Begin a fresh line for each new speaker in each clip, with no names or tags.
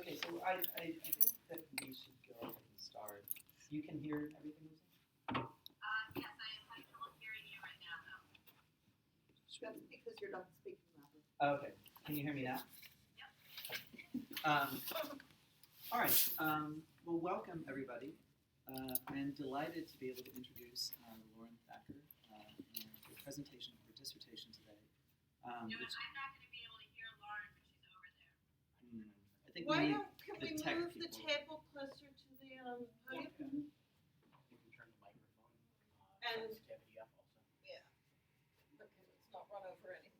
Okay, so I think that we should go ahead and start. You can hear everything, Lucy?
Yes, I am having trouble hearing you right now, though.
That's because you're not speaking loudly.
Okay. Can you hear me now?
Yep.
All right. Well, welcome everybody. I am delighted to be able to introduce Lauren Thacker and her presentation of her dissertation today.
You know what?
Which,
I'm not going to be able to hear Lauren, but she's over there.
I think
Why
we need
can
the
we
tech
move the
people.
table closer to the podium?
You can turn the microphone
And
sensitivity up also.
yeah. Okay, let's not run over anything.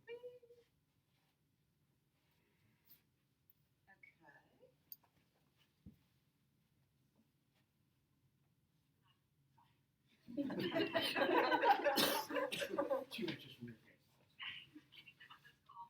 Okay.
Two inches from your face.
That's cool.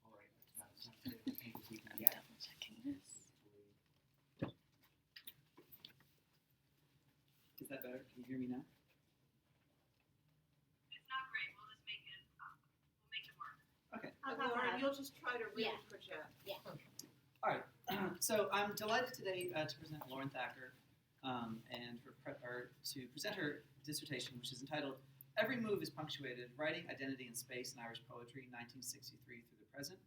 All right, that's about as sensitive a thing as we can get.
Is that better? Can you hear me now?
It's not great. We'll just make it. We'll make it work.
Okay.
Lauren, you'll just try to
Yeah.
project.
All right. So I'm delighted today to present Lauren Thacker and to present her dissertation, which is entitled "Every Move is Punctuated: Writing, Identity, and Space in Irish Poetry, 1963 through the Present."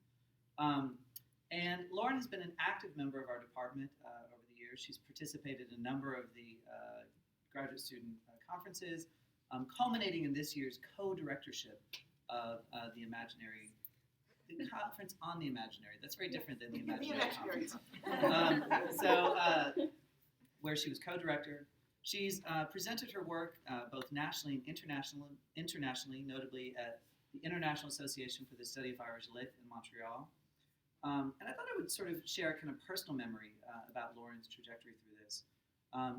And Lauren has been an active member of our department over the years. She's participated in a number of the graduate student conferences, culminating in this year's co-directorship of the conference on the imaginary. That's very different than the imaginary conference. Where she was co-director. She's presented her work both nationally and internationally, notably at the International Association for the Study of Irish Lit in Montreal. And I thought I would sort of share a kind of personal memory about Lauren's trajectory through this.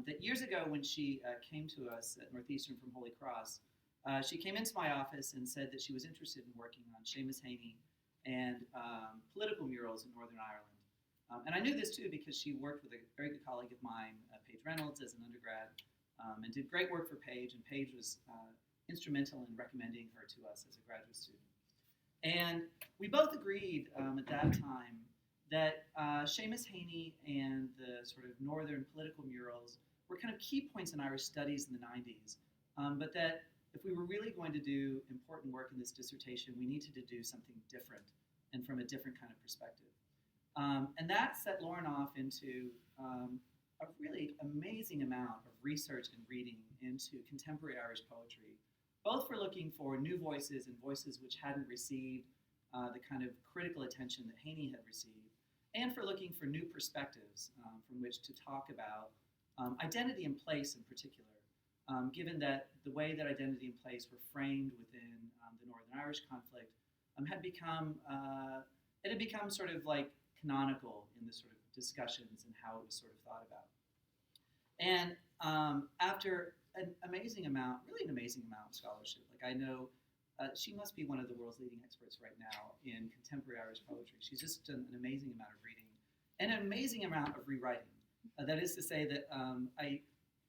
That years ago when she came to us at Northeastern from Holy Cross, she came into my office and said that she was interested in working on Seamus Heaney and political murals in Northern Ireland. And I knew this too because she worked with a very good colleague of mine, Paige Reynolds, as an undergrad, and did great work for Paige, and Paige was instrumental in recommending her to us as a graduate student. And we both agreed at that time that Seamus Heaney and the sort of northern political murals were kind of key points in Irish studies in the 90s, but that if we were really going to do important work in this dissertation, we needed to do something different and from a different kind of perspective. And that set Lauren off into a really amazing amount of research and reading into contemporary Irish poetry, both for looking for new voices and voices which hadn't received the kind of critical attention that Heaney had received, and for looking for new perspectives from which to talk about identity and place in particular, given that the way that identity and place were framed within the Northern Irish conflict had become sort of like canonical in the sort of discussions and how it was sort of thought about. And after an amazing amount of scholarship, like I know she must be one of the world's leading experts right now in contemporary Irish poetry. She's just done an amazing amount of reading and an amazing amount of rewriting. That is to say that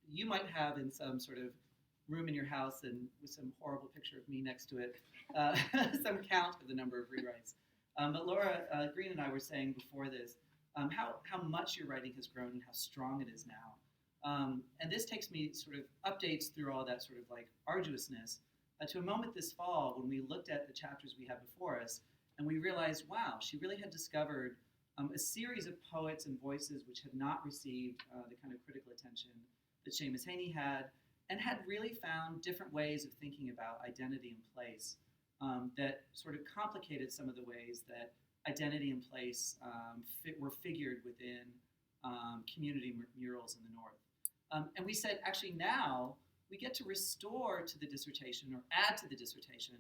you might have in some sort of room in your house and with some horrible picture of me next to it, some count of the number of rewrites. But Laura Green and I were saying before this how much your writing has grown and how strong it is now. And this takes me sort of updates through all that sort of like arduousness to a moment this fall when we looked at the chapters we had before us and we realized, wow, she really had discovered a series of poets and voices which had not received the kind of critical attention that Seamus Heaney had, and had really found different ways of thinking about identity and place that sort of complicated some of the ways that identity and place were figured within community murals in the North. And we said, actually now we get to restore to the dissertation or add to the dissertation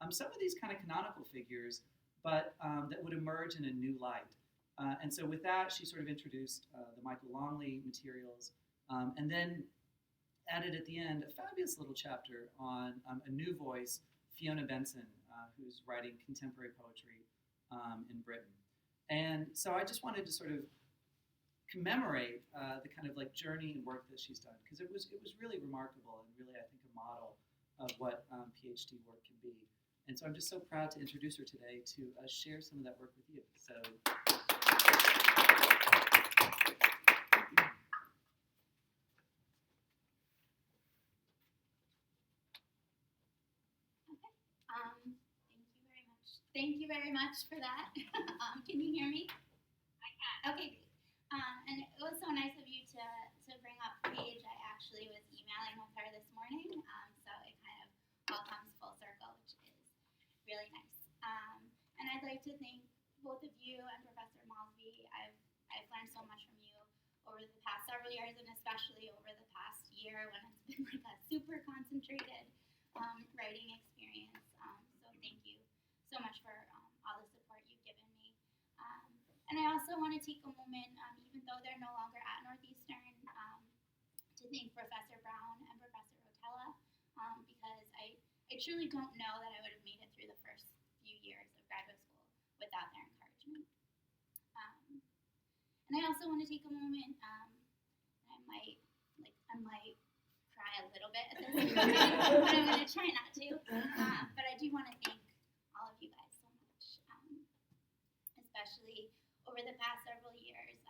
some of these kind of canonical figures, but that would emerge in a new light. And so with that, she sort of introduced the Michael Longley materials, and then added at the end a fabulous little chapter on a new voice Fiona Benson, who's writing contemporary poetry in Britain. And so I just wanted to sort of commemorate the kind of like journey and work that she's done, because it was really remarkable and really, I think, a model of what PhD work can be. And so I'm just so proud to introduce her today to share some of that work with you. So.
Thank you very much for that. Can you hear me?
I can.
Okay, great. And it was so nice of you to bring up Paige. I actually was emailing with her this morning, so it kind of all comes full circle, which is really nice. And I'd like to thank both of you and Professor Malsby. I've learned so much from you over the past several years, and especially over the past year when it's been like a super concentrated writing experience. So thank you so much for all the support you've given me. And I also want to take a moment, even though they're no longer at Northeastern, to thank Professor Brown and Professor Rotella, because I truly don't know that I would have made it through the first few years of graduate school without their encouragement. And I also want to take a moment, and I might cry a little bit at this point, but I'm going to try not to. But I do want to thank all of you guys so much, especially over the past several years.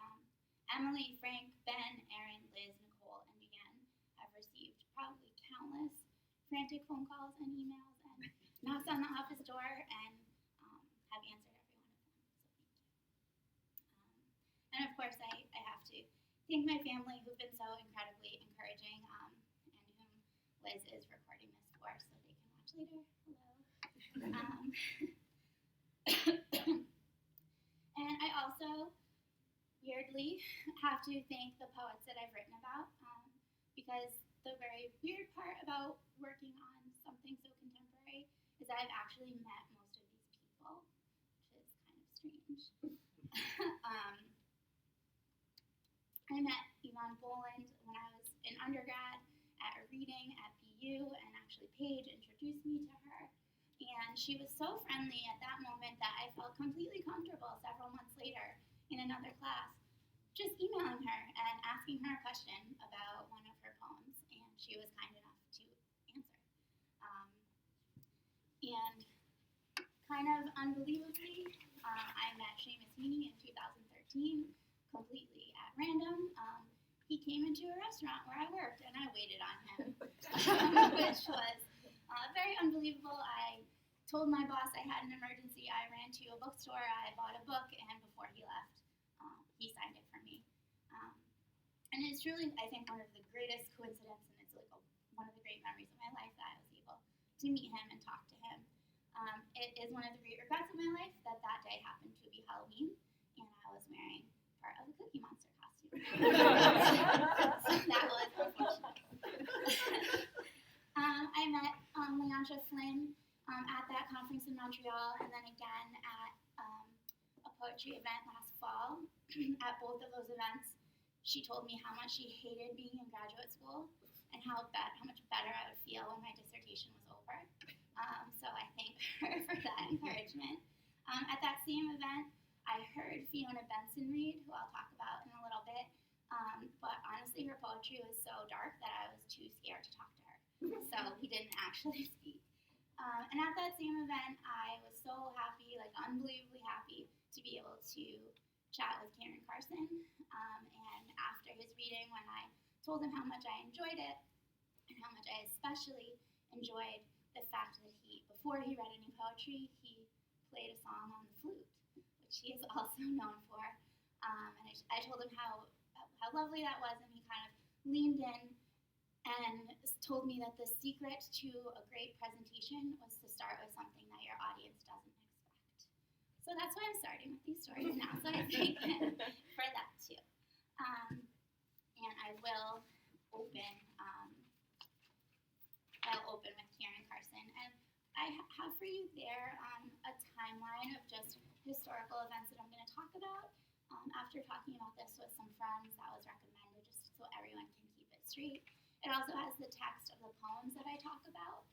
Emily, Frank, Ben, Erin, Liz, Nicole, and Deanne have received probably countless frantic phone calls and emails and knocks on the office door, and have answered every one of them. So thank you. And of course, I have to thank my family, who've been so incredibly encouraging, and whom Liz is recording this for, so they can watch later. Hello. And I also, weirdly, have to thank the poets that I've written about, because the very weird part about working on something so contemporary is I've actually met most of these people, which is kind of strange. I met Yvonne Boland when I was in undergrad at a reading at BU, and actually Paige introduced me to her. And she was so friendly at that moment that I felt completely comfortable several months later in another class, just emailing her and asking her a question about one of her poems, and she was kind enough to answer. And kind of unbelievably, I met Seamus Heaney in 2013, completely at random. He came into a restaurant where I worked, and I waited on him, which was very unbelievable. I told my boss I had an emergency. I ran to a bookstore, I bought a book, and before he left, he signed it for me. And it's truly, I think, one of the greatest coincidences, and it's like one of the great memories of my life that I was able to meet him and talk to him. It is one of the great regrets of my life that that day happened to be Halloween, and I was wearing part of a Cookie Monster costume. So that was unfortunate. I met Leontia Flynn at that conference in Montreal, and then again at a poetry event last fall. At both of those events, she told me how much she hated being in graduate school and how much better I would feel when my dissertation was over. So I thank her for that encouragement. At that same event, I heard Fiona Benson read, who I'll talk about in a little bit. But honestly, her poetry was so dark that I was too scared to talk to her. So we didn't actually speak. And at that same event, I was so happy, like unbelievably happy, to be able to chat with Karen Carson. And after his reading, when I told him how much I enjoyed it, and how much I especially enjoyed the fact that before he read any poetry, he played a song on the flute, which he is also known for. And I told him how lovely that was, and he kind of leaned in and told me that the secret to a great presentation was to start with something that your audience doesn't expect. So that's why I'm starting with these stories now, so I thank him for that too. And I will open with Karen Carson. And I have for you there a timeline of just historical events that I'm going to talk about. After talking about this with some friends, that was recommended just so everyone can keep it straight. It also has the text of the poems that I talk about.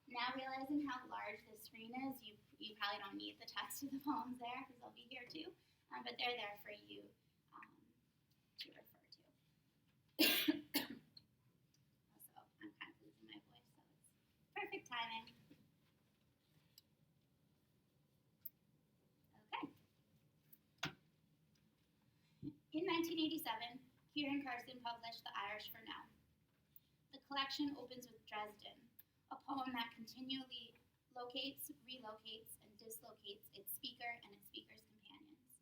Now realizing how large the screen is, you probably don't need the text of the poems there because they'll be here too, but they're there for you to refer to. Also, I'm kind of losing my voice, so it's perfect timing. Okay. In 1987, Kieran Carson published The Irish for Now. The collection opens with Dresden, a poem that continually locates, relocates, and dislocates its speaker and its speaker's companions.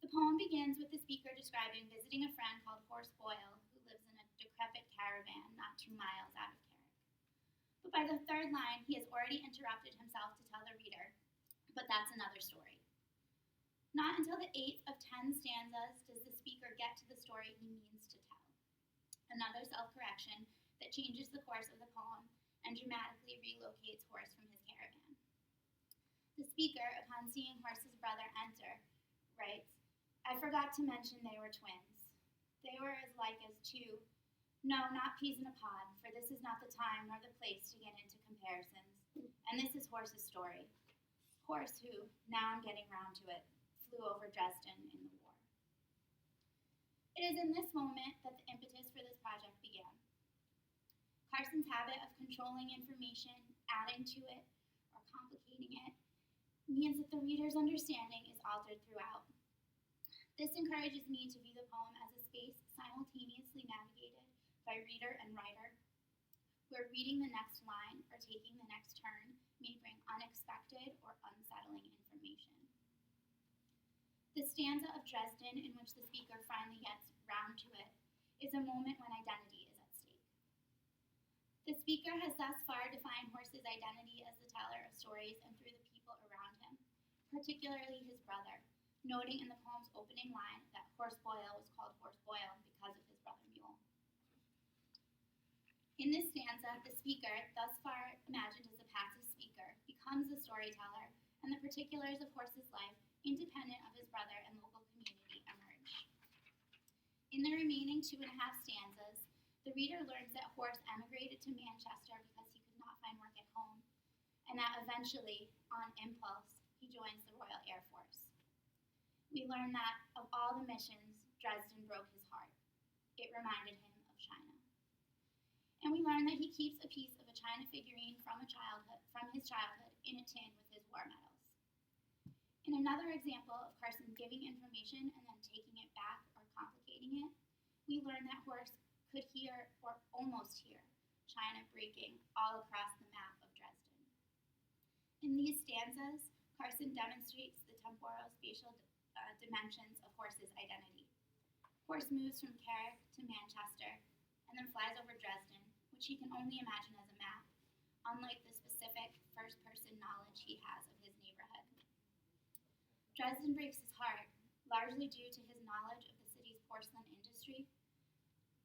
The poem begins with the speaker describing visiting a friend called Horace Boyle, who lives in a decrepit caravan not 2 miles out of Carrick. But by the third line, he has already interrupted himself to tell the reader, but that's another story. Not until the 8th of 10 stanzas does the speaker get to the story he means to tell. Another self-correction that changes the course of the poem and dramatically relocates Horace from his caravan. The speaker, upon seeing Horace's brother enter, writes, "I forgot to mention they were twins. They were as like as two. No, not peas in a pod, for this is not the time nor the place to get into comparisons. And this is Horace's story. Horace who, now I'm getting round to it, flew over Dresden in the war." It is in this moment that the impetus for this project began. Carson's habit of controlling information, adding to it, or complicating it, means that the reader's understanding is altered throughout. This encourages me to view the poem as a space simultaneously navigated by reader and writer, where reading the next line or taking the next turn may bring unexpected or unsettling information. The stanza of Dresden in which the speaker finally gets round to it is a moment when identity is at stake. The speaker has thus far defined Horace's identity as the teller of stories and through the people around him, particularly his brother, noting in the poem's opening line that Horace Boyle was called Horace Boyle because of his brother Mule. In this stanza, the speaker, thus far imagined as a passive speaker, becomes the storyteller, and the particulars of Horace's life, independent of his brother and local community, emerge. In the remaining 2.5 stanzas, the reader learns that Horace emigrated to Manchester because he could not find work at home, and that eventually, on impulse, he joins the Royal Air Force. We learn that, of all the missions, Dresden broke his heart. It reminded him of China. And we learn that he keeps a piece of a China figurine from his childhood in a tin with his war medals. In another example of Carson giving information and then taking it back or complicating it, we learn that Horace could hear, or almost hear, China breaking all across the map of Dresden. In these stanzas, Carson demonstrates the temporal-spatial dimensions of Horace's identity. Horace moves from Carrick to Manchester and then flies over Dresden, which he can only imagine as a map, unlike the specific first-person knowledge he has of his neighborhood. Dresden breaks his heart, largely due to his knowledge of the city's porcelain industry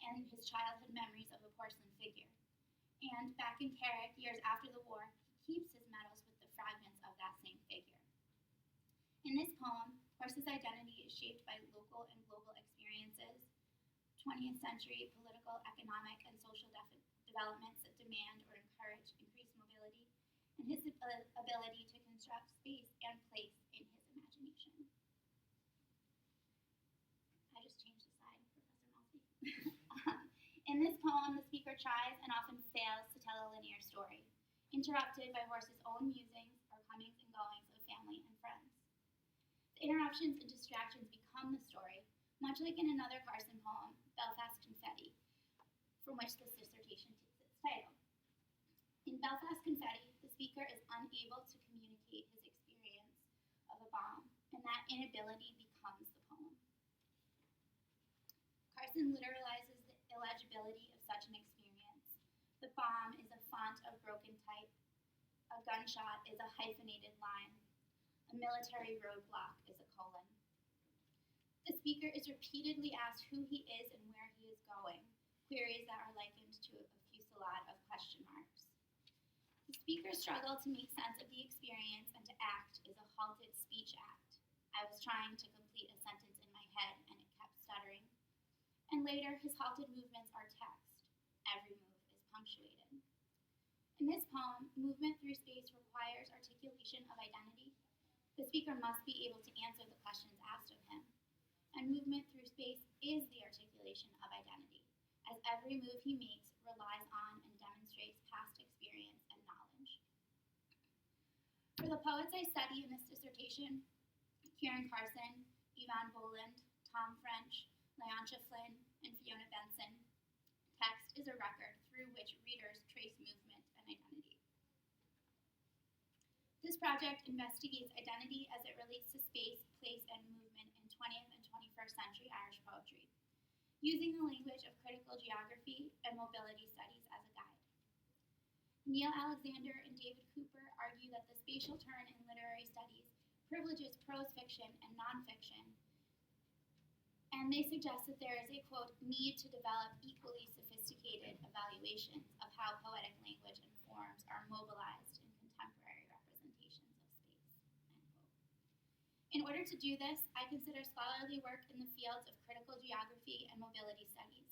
and his childhood memories of a porcelain figure. And back in Carrick, years after the war, he keeps his medals with the fragments of that same figure. In this poem, Horace's identity is shaped by local and global experiences, 20th century political, economic, and social developments that demand or encourage increased mobility, and his ability to construct space and place in his imagination. I just changed the slide, Professor Malsby. In this poem, the speaker tries and often fails to tell a linear story, interrupted by Horace's own musings or comings and goings of family and friends. The interruptions and distractions become the story, much like in another Carson poem, Belfast Confetti, from which this dissertation takes its title. In Belfast Confetti, the speaker is unable to communicate his experience of a bomb, and that inability becomes the poem. Carson literalizes the illegibility of such an experience. The bomb is a font of broken type. A gunshot is a hyphenated line. A military roadblock is a colon. The speaker is repeatedly asked who he is and where he is going, queries that are likened to a fusillade of question marks. The speaker's struggle to make sense of the experience and to act is a halted speech act. I was trying to complete a sentence in my head and it kept stuttering. And later, his halted movements are text. Every move is punctuated. In this poem, movement through space requires articulation of identity. The speaker must be able to answer the questions asked of him. And movement through space is the articulation of identity, as every move he makes relies on and demonstrates past experience and knowledge. For the poets I study in this dissertation, Kieran Carson, Yvonne Boland, Tom French, Leontia Flynn, and Fiona Benson, text is a record through which readers trace movement and identity. This project investigates identity as it relates to space, place, and movement in 20th and 21st century Irish poetry, using the language of critical geography and mobility studies as a guide. Neil Alexander and David Cooper argue that the spatial turn in literary studies privileges prose fiction and nonfiction, and they suggest that there is a, quote, need to develop equally sophisticated evaluations of how poetic language and forms are mobilized in contemporary representations of space, end quote. In order to do this, I consider scholarly work in the fields of critical geography and mobility studies.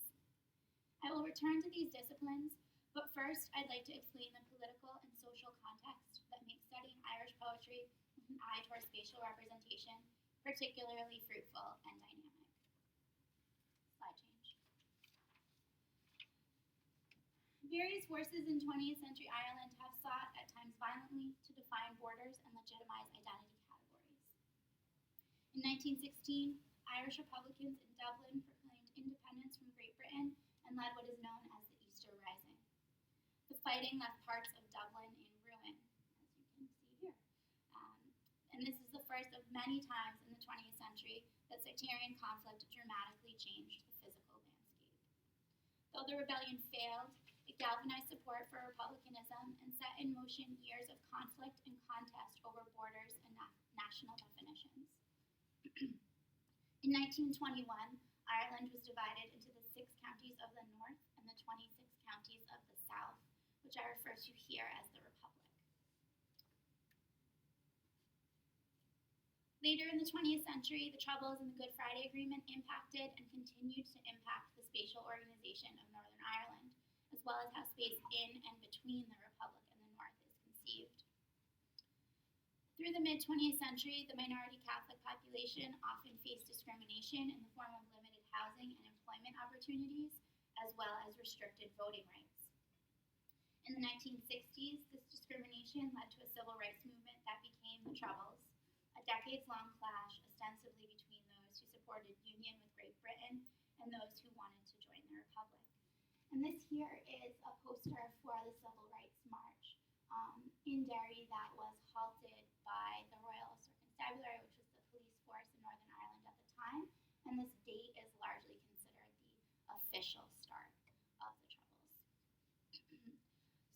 I will return to these disciplines, but first I'd like to explain the political and social context that makes studying Irish poetry with an eye toward spatial representation particularly fruitful and dynamic. Slide change. Various forces in 20th century Ireland have sought, at times violently, to define borders and legitimize identity categories. In 1916, Irish Republicans in Dublin proclaimed independence from Great Britain and led what is known as the Easter Rising. The fighting left parts of Dublin in ruin, as you can see here. And this is the first of many times in the 20th century that sectarian conflict dramatically changed the physical landscape. Though the rebellion failed, it galvanized support for republicanism and set in motion years of conflict and contest over borders and national definitions. In 1921, Ireland was divided into the 6 counties of the north and the 26 counties of the south, which I refer to here as the Republic. Later in the 20th century, the Troubles and the Good Friday Agreement impacted and continued to impact the spatial organization of Northern Ireland, as well as how space in and between the Republic and the North is conceived. Through the mid-20th century, the minority Catholic population often faced discrimination in the form of limited housing and employment opportunities, as well as restricted voting rights. In the 1960s, this discrimination led to a civil rights movement that became the Troubles, a decades-long clash ostensibly between those who supported union with Great Britain and those who wanted to join the Republic. And this here is a poster for the Civil Rights March in Derry that was halted by the Royal Ulster Constabulary, which was the police force in Northern Ireland at the time, and this date is largely considered the official start of the Troubles.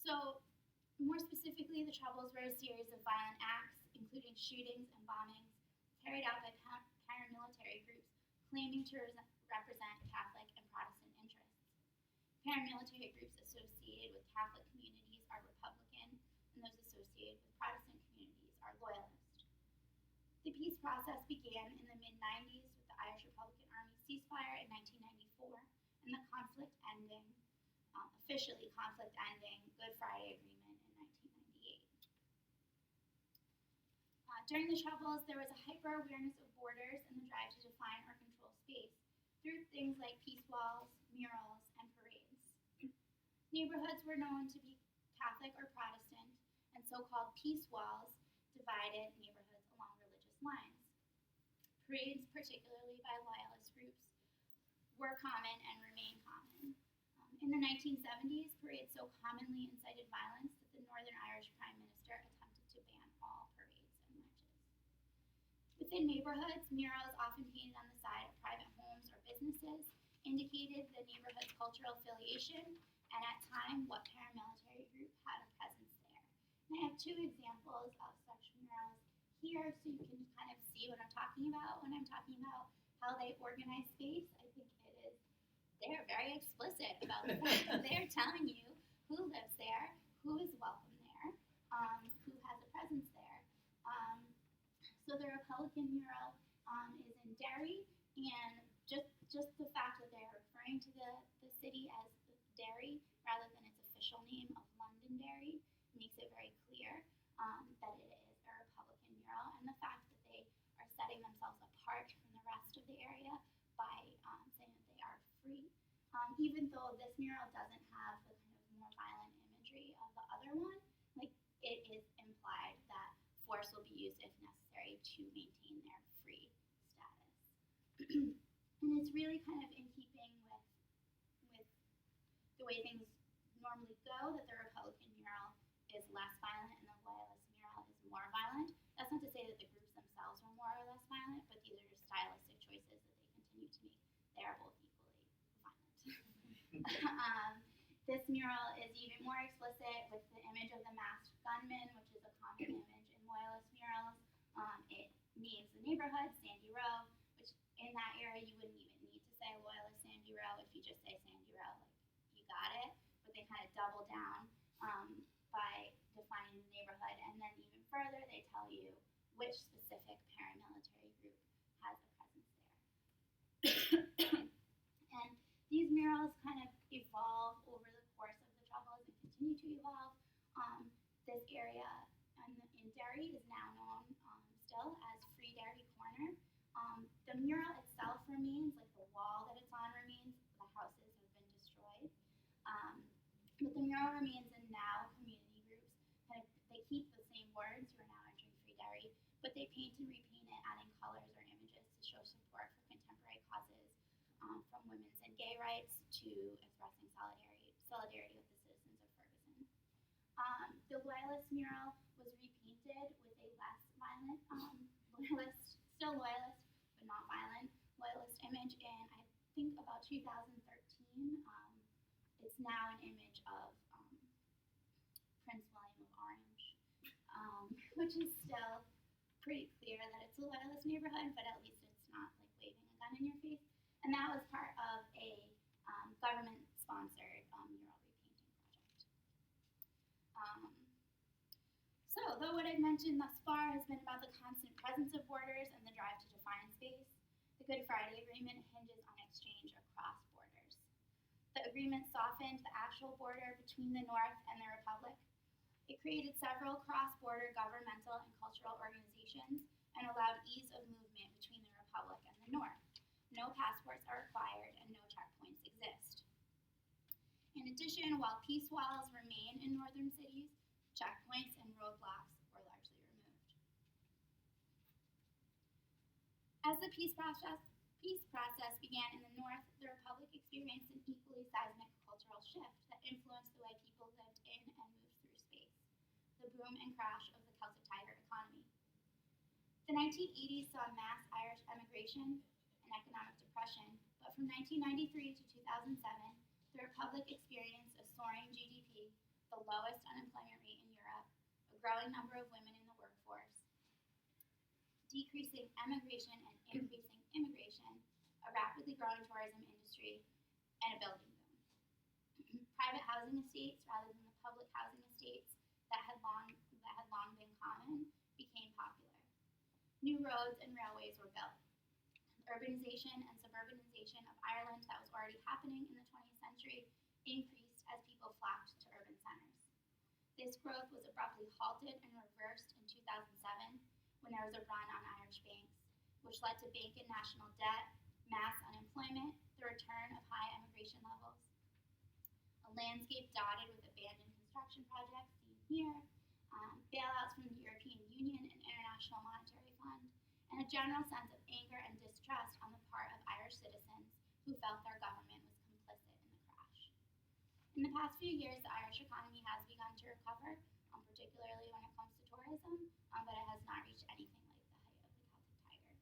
So, more specifically, the Troubles were a series of violent acts, including shootings and bombings, carried out by paramilitary groups claiming to represent Catholic and Protestant interests. Paramilitary groups associated with Catholic communities are Republican, and those associated with Protestant communities are Loyalist. The peace process began in the mid-90s with the Irish Republican Army ceasefire in 1994 and the officially conflict-ending Good Friday Agreement in 1998. During the Troubles, there was a hyper-awareness of borders and the drive to define or control space through things like peace walls, murals, and parades. Neighborhoods were known to be Catholic or Protestant, and so-called peace walls divided neighborhoods along religious lines. Parades, particularly by loyalist groups, were common and remain common. In the 1970s, parades so commonly incited violence that the Northern Irish Prime Minister attempted to ban all parades and marches. Within neighborhoods, murals often painted on the side of private homes or businesses indicated the neighborhood's cultural affiliation and at time what paramilitary group had a presence there. And I have 2 examples of such murals here so you can kind of see what I'm talking about when I'm talking about how they organize space. I think they're very explicit about the fact that they're telling you who lives there, who is welcome there, who has a presence there. So the Republican mural is in Derry, and just the fact that they're referring to the city as Derry rather than its official name of London in Derry makes it very clear that it is a Republican mural, and the fact that they are setting themselves apart from the rest of the area by saying that they are free. Even though this mural doesn't have the kind of more violent imagery of the other one, like it is implied that force will be used if necessary to maintain their free status. And it's really kind of in keeping with the way things normally go, that the Republican mural is less violent and the Loyalist mural is more violent. That's not to say that the groups themselves are more or less violent, but these are just stylistic choices that they continue to make. They are both equally violent. This mural is even more explicit with the image of the masked gunman, which is a common image in Loyalist murals. It names the neighborhood, Sandy Row, which in that area you wouldn't even need to say Loyalist Sandy Row. If you just say Sandy Row, like, you got it. But they kind of double down by defining the neighborhood, and then even further they tell you which specific paramilitary group has a presence there. And these murals kind of evolve over the course of the Troubles and continue to evolve. This area in Derry is now known still as Free Derry Corner. The mural itself remains, like the wall that it's on remains. The houses have been destroyed. But the mural remains, and now community groups they keep the same words, "You are now entering Free Derry," but they paint and repaint it, adding colors or images to show support for contemporary causes, from women's and gay rights to expressing solidarity with the citizens of Ferguson. The Loyalist mural was repainted with a less violent Loyalist, still Loyalist, but not violent, Loyalist image in, I think, about 2013. It's now an image of Prince William of Orange, which is still pretty clear that it's a Loyalist neighborhood, but at least it's not like waving a gun in your face. And that was part of a government-sponsored mural repainting project. So, though what I've mentioned thus far has been about the constant presence of borders and the drive to define space, the Good Friday Agreement hinges on exchange across borders. The agreement softened the actual border between the North and the Republic. It created several cross-border governmental and cultural organizations and allowed ease of movement between the Republic and the North. No passports are required and no checkpoints exist. In addition, while peace walls remain in northern cities, checkpoints and roadblocks were largely removed. As the peace process began in the North, the Republic experienced an equally seismic cultural shift that influenced the way people lived in and moved through space, the boom and crash of the Celtic Tiger economy. The 1980s saw mass Irish emigration and economic depression, but from 1993 to 2007, the Republic experienced a soaring GDP, the lowest unemployment rate in Europe, a growing number of women in the workforce, decreasing emigration and increasing immigration, a rapidly growing tourism industry, and a building boom. Private housing estates, rather than the public housing estates that had long been common, became popular. New roads and railways were built. Urbanization and suburbanization of Ireland that was already happening in the 20th century increased as people flocked to urban centers. This growth was abruptly halted and reversed in 2007 when there was a run on Irish banks, which led to bank and national debt, mass unemployment, the return of high immigration levels, a landscape dotted with abandoned construction projects seen here, bailouts from the European Union and International Monetary Fund, and a general sense of anger and distrust on the part of Irish citizens who felt their government was complicit in the crash. In the past few years, the Irish economy has begun to recover, particularly when it comes to tourism, but it has not reached anything like the height of the Celtic Tiger.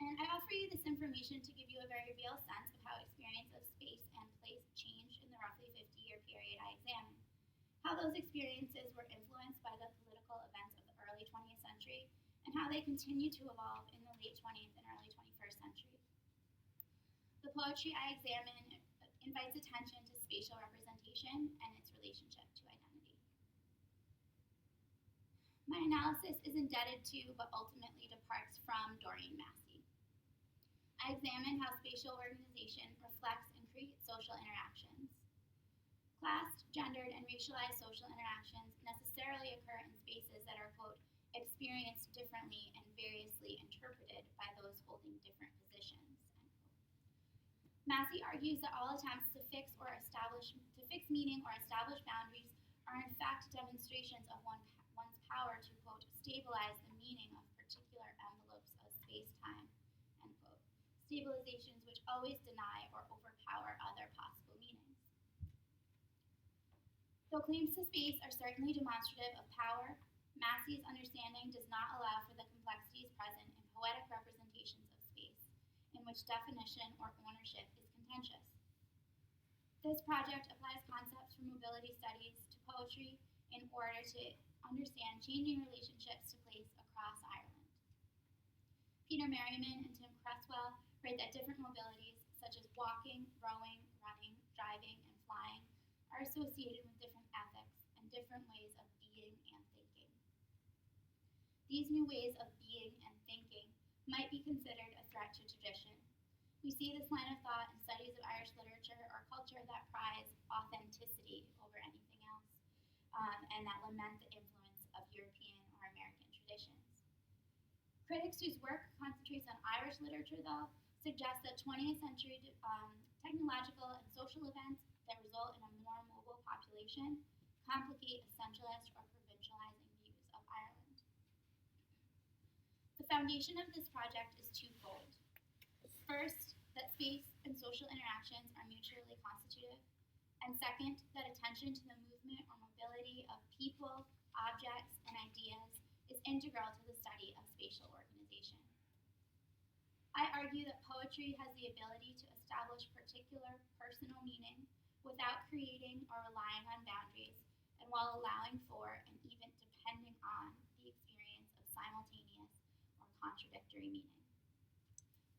And I offer you this information to give you a very real sense of how experience of space and place changed in the roughly 50-year period I examined, how those experiences were influenced by the political events of the early 20th century, and how they continue to evolve in the late 20th and early 21st century. The poetry I examine invites attention to spatial representation and its relationship to identity. My analysis is indebted to, but ultimately departs from, Doreen Massey. I examine how spatial organization reflects and creates social interactions. Classed, gendered, and racialized social interactions necessarily occur in spaces that are, quote, experienced differently and variously interpreted by those holding different positions, end quote. Massey argues that all attempts to fix meaning or establish boundaries are in fact demonstrations of one's power to, quote, stabilize the meaning of particular envelopes of space-time, end quote. Stabilizations which always deny or overpower other possible meanings. Though claims to space are certainly demonstrative of power, Massey's understanding does not allow for the complexities present in poetic representations of space, in which definition or ownership is contentious. This project applies concepts from mobility studies to poetry in order to understand changing relationships to place across Ireland. Peter Merriman and Tim Cresswell write that different mobilities, such as walking, rowing, running, driving, and flying, are associated with different ethics and different ways of being and thinking. These new ways of being and thinking might be considered a threat to tradition. We see this line of thought in studies of Irish literature or culture that prize authenticity over anything else, and that lament the influence of European or American traditions. Critics whose work concentrates on Irish literature, though, suggest that 20th century technological and social events that result in a more mobile population complicate essentialist or provincializing views of Ireland. The foundation of this project is twofold. First, that space and social interactions are mutually constitutive, and second, that attention to the movement or mobility of people, objects, and ideas is integral to the study of spatial organization. I argue that poetry has the ability to establish particular personal meaning without creating or relying on boundaries, and while allowing for and even depending on the experience of simultaneous or contradictory meaning.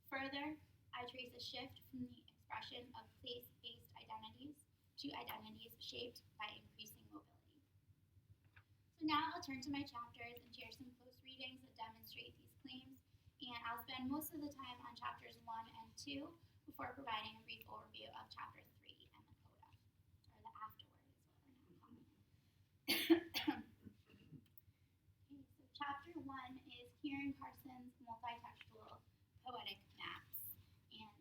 Further, I trace a shift from the expression of place-based identities to identities shaped by increasing mobility. So now I'll turn to my chapters and share some close readings that demonstrate these claims, and I'll spend most of the time on chapters 1 and 2 before providing a brief overview of chapter 3 and the coda, or the afterword is what we're now calling it. Okay, so chapter 1 is Kieran Carson's multi-textual poetic maps, and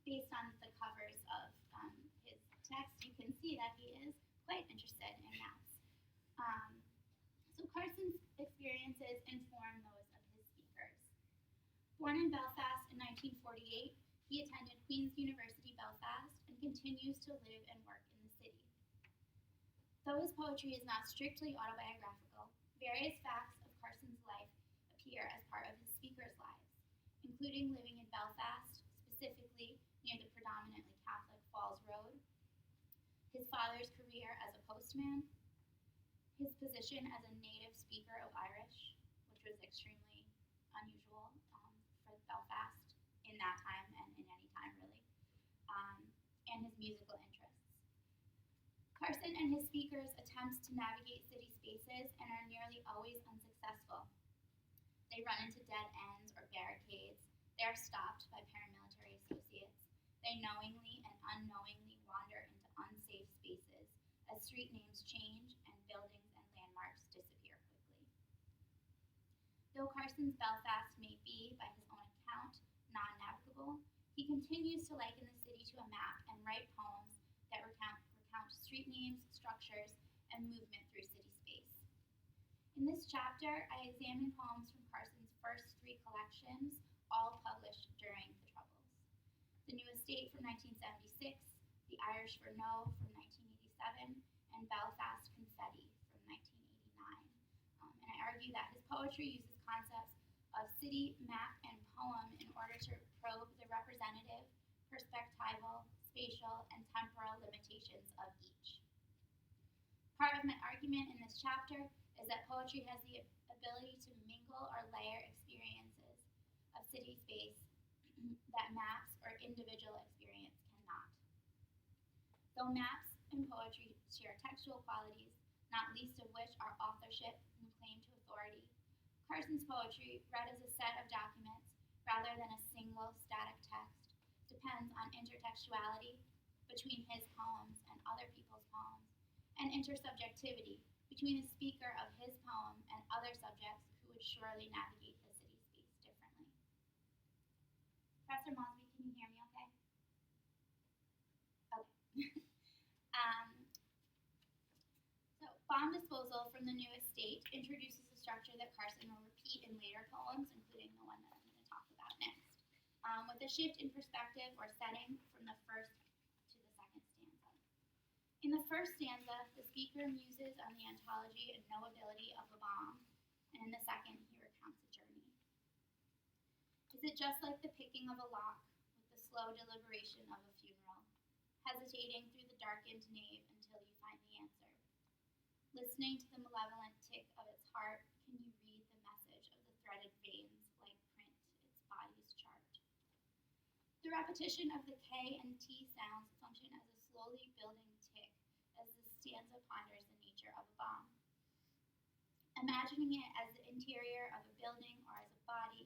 based on the covers of his text, you can see that he is quite interested in maps. So Carson's experiences inform those of his speakers. Born in Belfast in 1948, he attended Queen's University Belfast and continues to live and work in the city. Though his poetry is not strictly autobiographical, various facts of Carson's life appear as part of his speakers' lives, including living in Belfast, specifically near the predominantly Catholic Falls Road, his father's career as a postman, his position as a native speaker of Irish, which was extremely unusual for Belfast in that time and in any time really, and his musical interests. Carson and his speakers attempts to navigate city spaces and are nearly always unsuccessful. They run into dead ends or barricades. They are stopped by paramilitary associates. They knowingly and unknowingly wander into unsafe spaces as street names change and buildings and landmarks disappear quickly. Though Carson's Belfast may be, by his own account, non-navigable, he continues to liken the city to a map and write poems that recount street names, structures, and movement through city space. In this chapter, I examine poems from Carson's first 3 collections, all published during the Troubles. The New Estate from 1976, The Irish for No from 1987, and Belfast Confetti from 1989. And I argue that his poetry uses concepts of city, map, and poem in order to probe the representative, perspectival, spatial, and temporal limitations of each. Part of my argument in this chapter is that poetry has the ability to mingle or layer experiences of city space that maps or individual experience cannot. Though maps and poetry share textual qualities, not least of which are authorship and claim to authority, Carson's poetry, read as a set of documents rather than a single static text, depends on intertextuality, between his poems and other people's poems, and intersubjectivity between the speaker of his poem and other subjects who would surely navigate the city space differently. Professor Mosby, can you hear me okay? Okay. So, bomb disposal from the new estate introduces a structure that Carson will repeat in later poems, including the one that I'm going to talk about next, with a shift in perspective or setting from the first to the second stanza. In the first stanza, the speaker muses on the ontology and knowability of a bomb, and in the second, he recounts a journey. Is it just like the picking of a lock with the slow deliberation of a funeral, hesitating through the darkened nave until you find the answer? Listening to the malevolent tick of its heart, can you read the message of the threaded veins like print its body's chart? The repetition of the K and T sounds function as a slowly building tick as the stanza ponders the nature of a bomb. Imagining it as the interior of a building or as a body,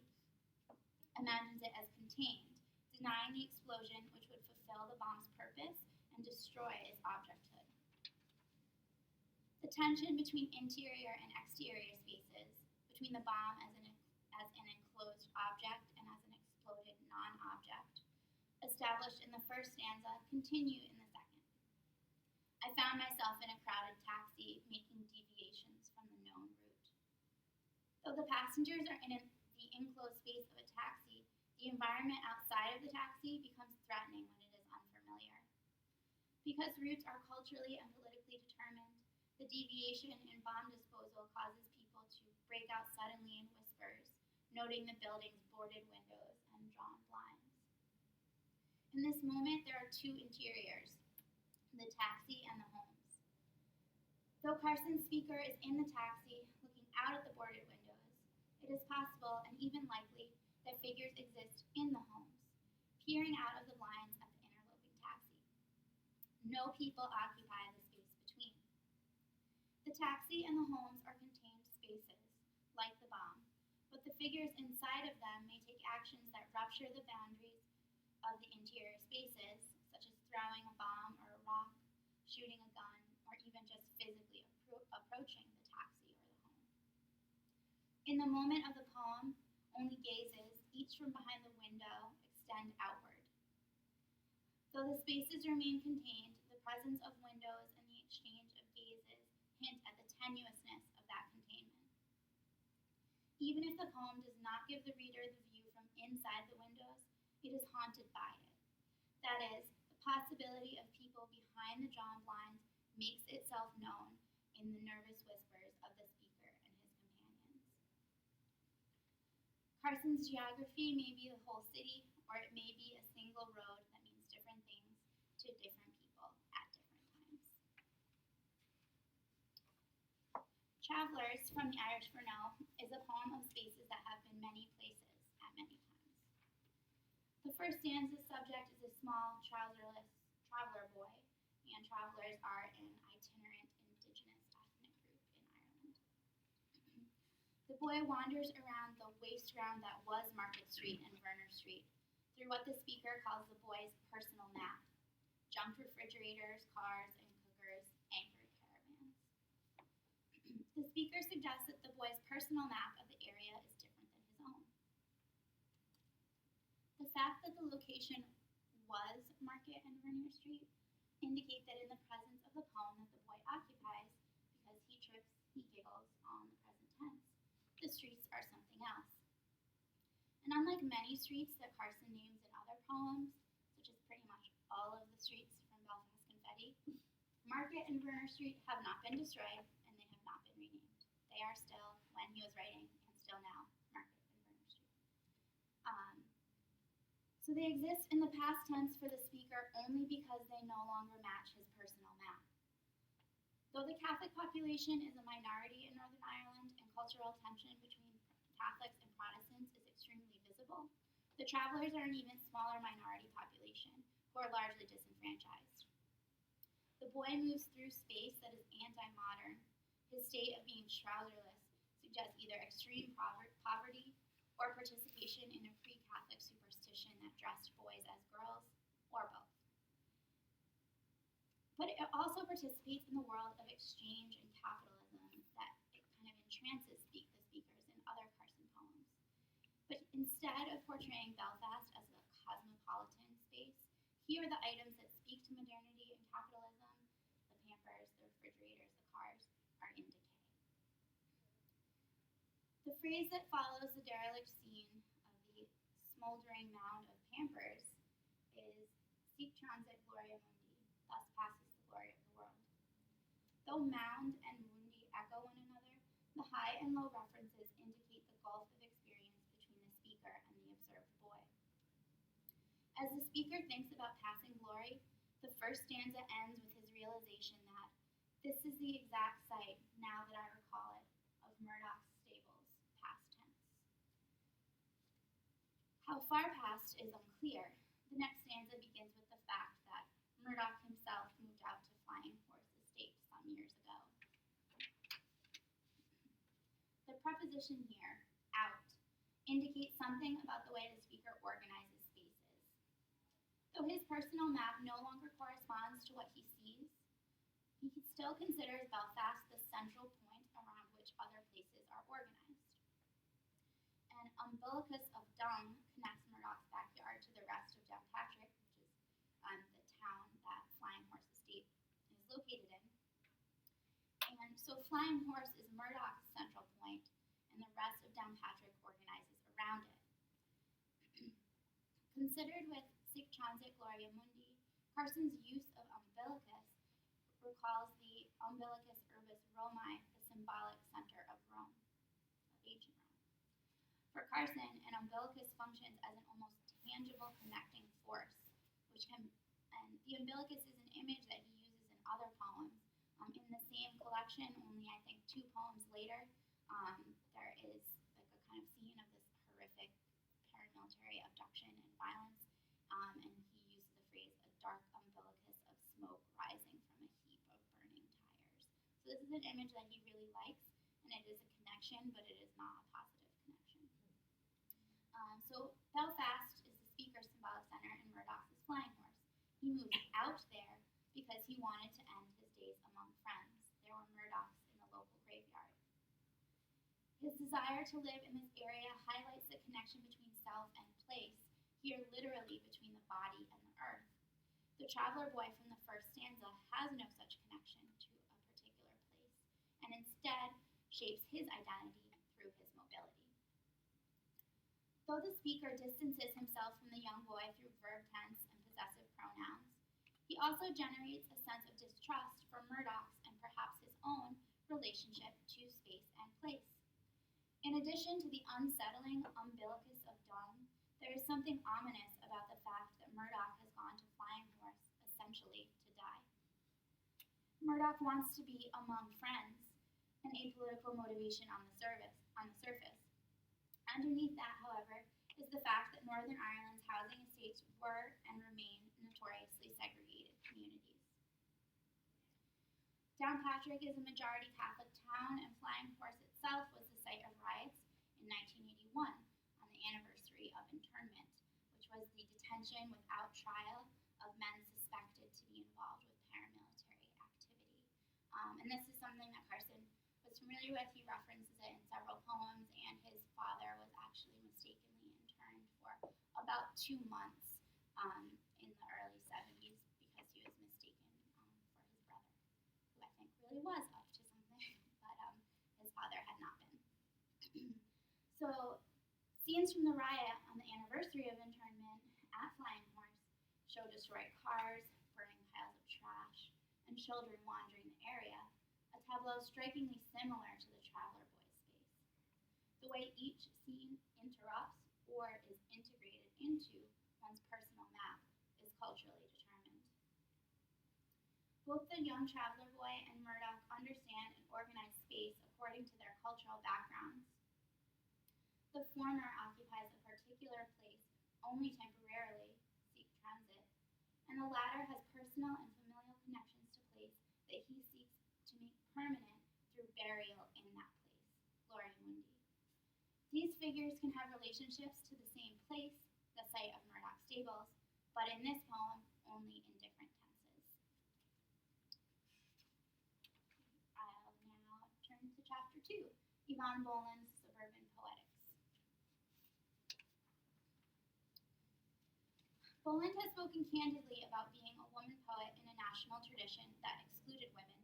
imagines it as contained, denying the explosion which would fulfill the bomb's purpose and destroy its objecthood. The tension between interior and exterior spaces, between the bomb as an enclosed object and as an exploded non-object, established in the first stanza, continue in the second. I found myself in a crowded taxi making deviations from the known route. Though the passengers are in the enclosed space of a taxi, the environment outside of the taxi becomes threatening when it is unfamiliar. Because routes are culturally and politically determined, the deviation in bomb disposal causes people to break out suddenly in whispers, noting the building's boarded windows and drawn blinds. In this moment, there are two interiors, the taxi and the homes. Though Carson's speaker is in the taxi, looking out at the boarded windows, it is possible and even likely that figures exist in the homes, peering out of the blinds at the interloping taxi. No people occupy the space between. The taxi and the homes are contained spaces, like the bomb, but the figures inside of them may take actions that rupture the boundaries of the interior spaces, such as throwing a bomb or a rock, shooting a gun, or even just physically approaching the taxi or the home. In the moment of the poem, only gazes, each from behind the window, extend outward. Though the spaces remain contained, the presence of windows and the exchange of gazes hint at the tenuousness of that containment. Even if the poem does not give the reader the view from inside the windows, it is haunted by it. That is, the possibility of people behind the drawn blinds makes itself known in the nervous whispers of the speaker and his companions. Carson's geography may be the whole city, or it may be a single road that means different things to different people at different times. Travelers from the Irish Furneaux is a poem of spaces that have been many places at many times. The first stanza's subject is a small, trouserless traveler boy, and travelers are an itinerant indigenous ethnic group in Ireland. The boy wanders around the waste ground that was Market Street and Verner Street through what the speaker calls the boy's personal map: junked refrigerators, cars, and cookers, anchored caravans. The speaker suggests that the boy's personal map of the area is different than his own. The fact that the location was Market and Vernier Street indicate that in the presence of the poem that the boy occupies, because he trips, he giggles on the present tense, the streets are something else. And unlike many streets that Carson names in other poems, such as pretty much all of the streets from Belfast Confetti, Market and Verner Street have not been destroyed, and they have not been renamed. They are still, when he was writing, and still now, Market and Verner Street. So they exist in the past tense for the speaker only because they no longer match his personal map. Though the Catholic population is a minority in Northern Ireland and cultural tension between Catholics and Protestants is extremely visible, the travelers are an even smaller minority population who are largely disenfranchised. The boy moves through space that is anti-modern. His state of being trouserless suggests either extreme poverty or participation in a pre-Catholic superstition that dressed boys as girls, or both. But it also participates in the world of exchange and capitalism that it kind of entrances the speakers in other Carson poems. But instead of portraying Belfast as a cosmopolitan space, here the items that speak to modernity and capitalism, the Pampers, the refrigerators, the cars, are in decay. The phrase that follows the derelict scene of the smoldering mound of Pampers is "Sic transit gloria mundi," thus passes the glory of the world. Though mound and mundi echo one another, the high and low references indicate the gulf of experience between the speaker and the observed boy. As the speaker thinks about passing glory, the first stanza ends with his realization that this is the exact site, now that I recall it, of Murdoch's stables, past tense. How far past is unclear. The next stanza begins with the fact that Murdoch himself moved out to Flying Horse Estate some years ago. The preposition here, out, indicates something about the way the speaker organizes spaces. Though his personal map no longer corresponds to what he sees, he still considers Belfast the central point around which other places are organized. An umbilicus of dung connects Murdoch's backyard to the rest of Downpatrick, which is the town that Flying Horse Estate is located in. And so Flying Horse is Murdoch's central point, and the rest of Downpatrick organizes around it. Considered with Sic transit gloria mundi, Carson's use of umbilicus recalls the umbilicus urbis Romae, the symbolic center of Rome, of ancient Rome. For Carson, an umbilicus functions as an almost tangible connecting force, and the umbilicus is an image that he uses in other poems. In the same collection, only I think 2 poems later, there is like a kind of scene of this horrific paramilitary abduction and violence, and he uses the phrase "a dark umbilicus of smoke rising from a heap of burning tires." So this is an image that he really likes, and it is a connection, but it is not a positive connection. So Belfast is the speaker's symbolic center, and Murdoch's is Flying Horse. He moved out there because he wanted to end his days among friends. There were Murdochs in the local graveyard. His desire to live in this area highlights the connection between self and place, here literally between the body and the earth. The traveler boy from the first stanza has no such connection to a particular place, and instead shapes his identity through his mobility. Though the speaker distances himself from the young boy through verb tense and possessive pronouns, he also generates a sense of distrust for Murdoch's and perhaps his own relationship to space and place. In addition to the unsettling umbilicus of dung, there is something ominous about the fact that Murdoch has gone to Flying Horse essentially to die. Murdoch wants to be among friends, an apolitical motivation on the surface. Underneath that, however, is the fact that Northern Ireland's housing estates were and remain notoriously segregated communities. Downpatrick is a majority Catholic town, and Flying Horse itself was the site of riots in 1981 on the anniversary of internment, which was the detention without trial of men suspected to be involved with paramilitary activity. And this is something that Carson was familiar with. He references it in several poems, and his father was actually mistakenly interned for about 2 months in the early 70s because he was mistaken for his brother, who I think really was up to something, but his father had not been. So, scenes from the riot on the anniversary of internment at Flying Horse show destroyed cars, burning piles of trash, and children wandering the area, a tableau strikingly similar to the traveler boy's space. The way each scene interrupts or is integrated into one's personal map is culturally determined. Both the young traveler boy and Murdoch understand and organize space according to their cultural backgrounds. The former occupies a particular place only temporarily, sic transit, and the latter has personal and familial connections to place that he seeks to make permanent through burial in that place, gloria mundi. These figures can have relationships to the same place, the site of Murdoch's stables, but in this poem, only in different tenses. Yvonne Boland's Suburban Poetics. Boland has spoken candidly about being a woman poet in a national tradition that excluded women,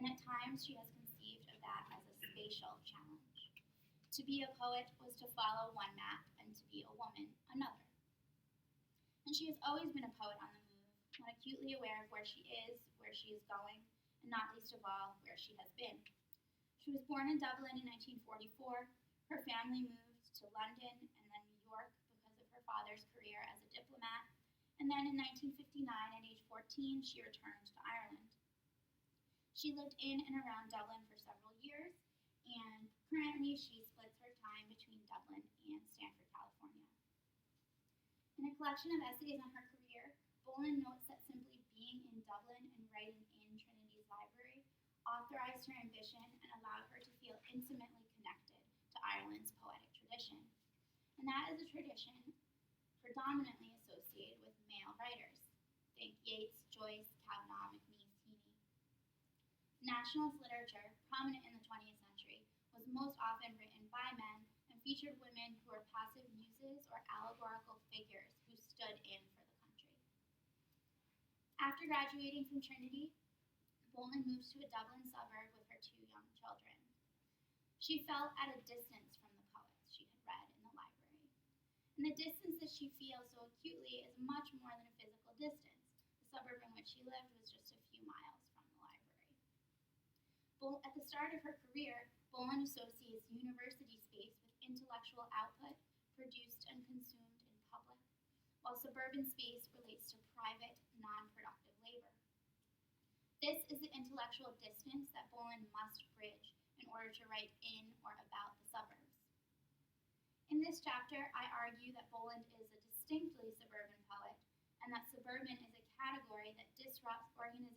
and at times she has conceived of that as a spatial challenge. To be a poet was to follow one map, and to be a woman another. And she has always been a poet on the move, when acutely aware of where she is going, and not least of all, where she has been. She was born in Dublin in 1944. Her family moved to London and then New York because of her father's career as a diplomat. And then in 1959, at age 14, she returned to Ireland. She lived in and around Dublin for several years, and currently she splits her time between Dublin and Stanford, California. In a collection of essays on her career, Boland notes that simply being in Dublin and writing in Trinity's library authorized her ambition and allowed her to feel intimately connected to Ireland's poetic tradition. And that is a tradition predominantly associated with male writers. Think Yeats, Joyce, Kavanagh, McNeice, Heaney. Nationalist literature, prominent in the 20th century, was most often written by men and featured women who were passive muses or allegorical figures who stood in for the country. After graduating from Trinity, Boland moved to a Dublin suburb with her 2 young children. She felt at a distance from the poets she had read in the library. And the distance that she feels so acutely is much more than a physical distance. The suburb in which she lived was just a few miles from the library. At the start of her career, Boland associates university space with intellectual output produced and consumed in public, while suburban space relates to private, non-productive labor. This is the intellectual distance that Boland must bridge in order to write in or about the suburbs. In this chapter, I argue that Boland is a distinctly suburban poet, and that suburban is a category that disrupts organization